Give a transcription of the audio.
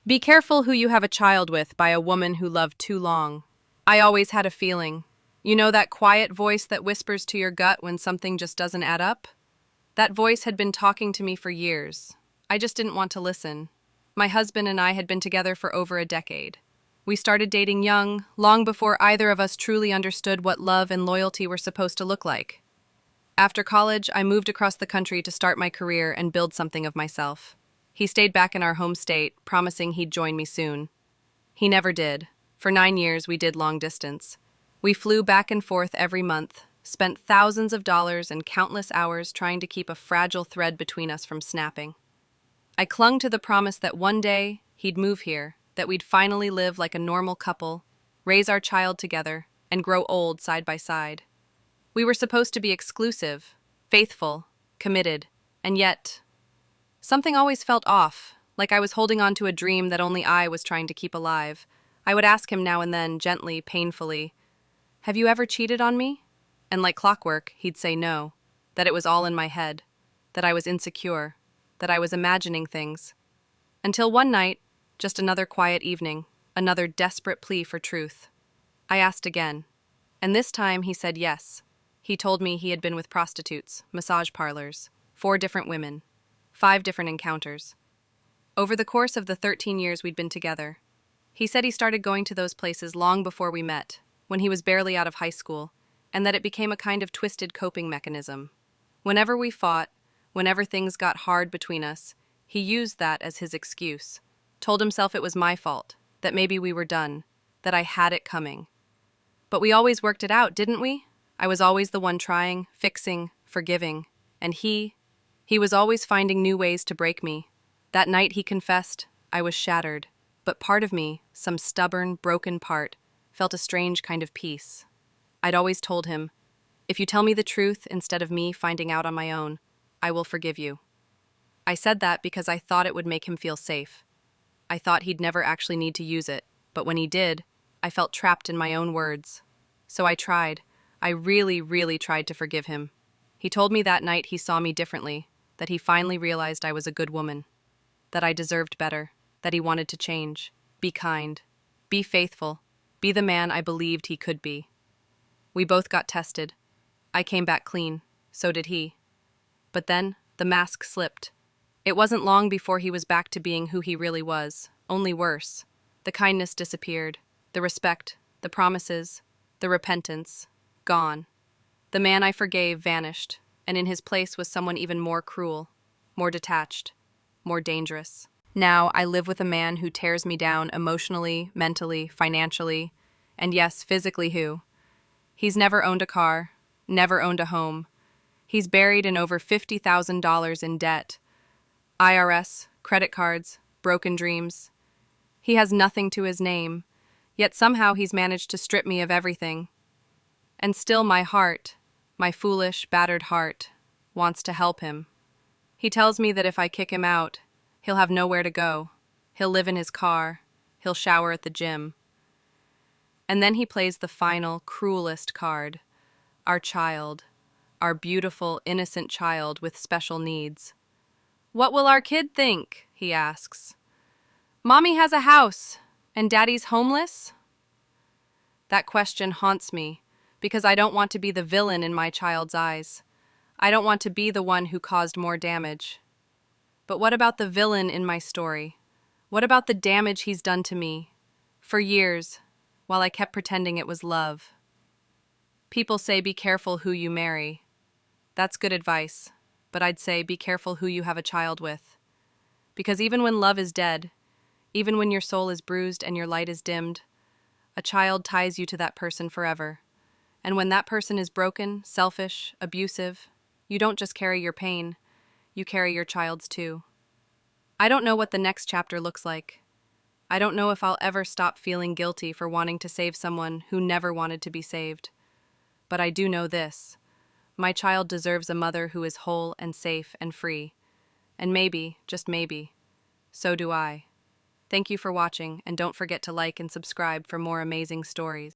Be careful who you have a child with by a woman who loved too long. I always had a feeling. You know that quiet voice that whispers to your gut when something just doesn't add up? That voice had been talking to me for years. I just didn't want to listen. My husband and I had been together for over a decade. We started dating young, long before either of us truly understood what love and loyalty were supposed to look like. After college, I moved across the country to start my career and build something of myself. He stayed back in our home state, promising he'd join me soon. He never did. For 9 years, we did long distance. We flew back and forth every month, spent thousands of dollars and countless hours trying to keep a fragile thread between us from snapping. I clung to the promise that one day he'd move here, that we'd finally live like a normal couple, raise our child together, and grow old side by side. We were supposed to be exclusive, faithful, committed, and yet, something always felt off, like I was holding on to a dream that only I was trying to keep alive. I would ask him now and then, gently, painfully, "Have you ever cheated on me?" And like clockwork, he'd say no, that it was all in my head, that I was insecure, that I was imagining things. Until one night, just another quiet evening, another desperate plea for truth. I asked again, and this time he said yes. He told me he had been with prostitutes, massage parlors, 4 different women, 5 different encounters. Over the course of the 13 years we'd been together, he said he started going to those places long before we met, when he was barely out of high school, and that it became a kind of twisted coping mechanism. Whenever we fought, whenever things got hard between us, he used that as his excuse, told himself it was my fault, that maybe we were done, that I had it coming. But we always worked it out, didn't we? I was always the one trying, fixing, forgiving, and he was always finding new ways to break me. That night he confessed, I was shattered, but part of me, some stubborn, broken part, felt a strange kind of peace. I'd always told him, if you tell me the truth instead of me finding out on my own, I will forgive you. I said that because I thought it would make him feel safe. I thought he'd never actually need to use it, but when he did, I felt trapped in my own words. So I tried. I really, really tried to forgive him. He told me that night he saw me differently, that he finally realized I was a good woman, that I deserved better, that he wanted to change, be kind, be faithful, be the man I believed he could be. We both got tested. I came back clean, so did he. But then, the mask slipped. It wasn't long before he was back to being who he really was, only worse. The kindness disappeared, the respect, the promises, the repentance, gone. The man I forgave vanished, and in his place was someone even more cruel, more detached, more dangerous. Now I live with a man who tears me down emotionally, mentally, financially, and yes, physically who. He's never owned a car, never owned a home. He's buried in over $50,000 in debt. IRS, credit cards, broken dreams. He has nothing to his name, yet somehow he's managed to strip me of everything. And still my heart, my foolish, battered heart, wants to help him. He tells me that if I kick him out, he'll have nowhere to go. He'll live in his car. He'll shower at the gym. And then he plays the final, cruelest card. Our child. Our beautiful, innocent child with special needs. What will our kid think? He asks. Mommy has a house, and Daddy's homeless? That question haunts me, because I don't want to be the villain in my child's eyes. I don't want to be the one who caused more damage. But what about the villain in my story? What about the damage he's done to me? For years, while I kept pretending it was love. People say be careful who you marry. That's good advice, but I'd say be careful who you have a child with. Because even when love is dead, even when your soul is bruised and your light is dimmed, a child ties you to that person forever. And when that person is broken, selfish, abusive, you don't just carry your pain, you carry your child's too. I don't know what the next chapter looks like. I don't know if I'll ever stop feeling guilty for wanting to save someone who never wanted to be saved. But I do know this. My child deserves a mother who is whole and safe and free. And maybe, just maybe, so do I. Thank you for watching, and don't forget to like and subscribe for more amazing stories.